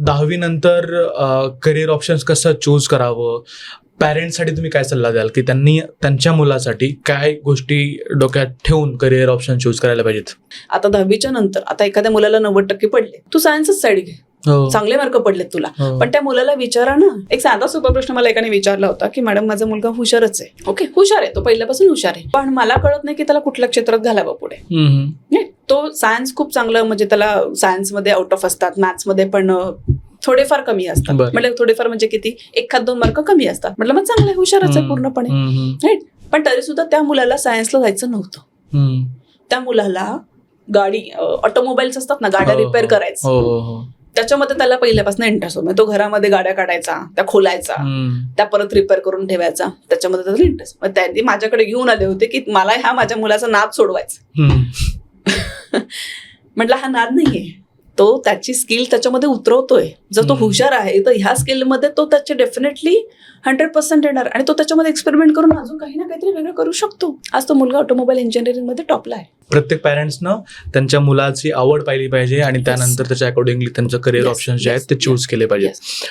10वी नंतर career options कसं चूज करावं, पॅरेंट्ससाठी तुम्ही काय सल्ला द्याल की त्यांनी त्यांच्या मुलासाठी काय गोष्टी डोक्यात ठेवून करिअर ऑप्शन चूज करायला पाहिजेत? आता 10वीच्या नंतर आता एखाद्या मुलाला 90% पडले, तू सायन्सच साईड घे, चांगले मार्क पडलेत तुला, पण त्या मुलाला विचारा ना. एक साधा सोपा प्रश्न मला एकाने विचारला होता की मॅडम माझा मुलगा हुशारच आहे, ओके हुशार आहे, तो पहिल्यापासून हुशार आहे, पण मला कळत नाही की त्याला कुठल्या क्षेत्रात घालावं पुढे. तो सायन्स खूप चांगलं, म्हणजे त्याला सायन्समध्ये आउट ऑफ असतात, मॅथ्समध्ये पण थोडेफार कमी असतात. म्हणजे थोडेफार म्हणजे किती, 1-2 मार्क कमी असतात. म्हटलं मग चांगलं आहे, हुशारच आहे पूर्णपणे, राईट. पण तरी सुद्धा त्या मुलाला सायन्सला जायचं नव्हतं. त्या मुलाला गाडी, ऑटोमोबाईल्स असतात ना, गाड्या रिपेअर करायचं, त्याच्यामध्ये त्याला पहिल्यापासून इंटरेस्ट होता. तो घरामध्ये गाड्या काढायचा, त्या खोलायचा, त्या परत रिपेअर करून ठेवायचा, त्याच्यामध्ये त्याचा इंटरेस्ट. मग त्यांनी माझ्याकडे घेऊन आले होते की मला ह्या माझ्या मुलाचा नाद सोडवायचा. म्हटलं हा नाद नाहीये, तो त्याची स्किल त्याच्यामध्ये उतरवतोय. जर तो हुशार आहे तर ह्या स्किलमध्ये तो त्याचे डेफिनेटली 100% येणार, आणि तो त्याच्यामध्ये एक्सपेरिमेंट करून अजून काही ना काहीतरी वेगळं करू शकतो. आज तो मुलगा ऑटोमोबाईल इंजिनिअरिंग मध्ये टॉपला आहे. प्रत्येक पॅरेंट्सनं त्यांच्या मुलाची आवड पाहिली पाहिजे आणि त्यानंतर त्याच्या अकॉर्डिंगली त्यांचं करिअर ऑप्शन्स जे आहेत ते चूज केले पाहिजेत.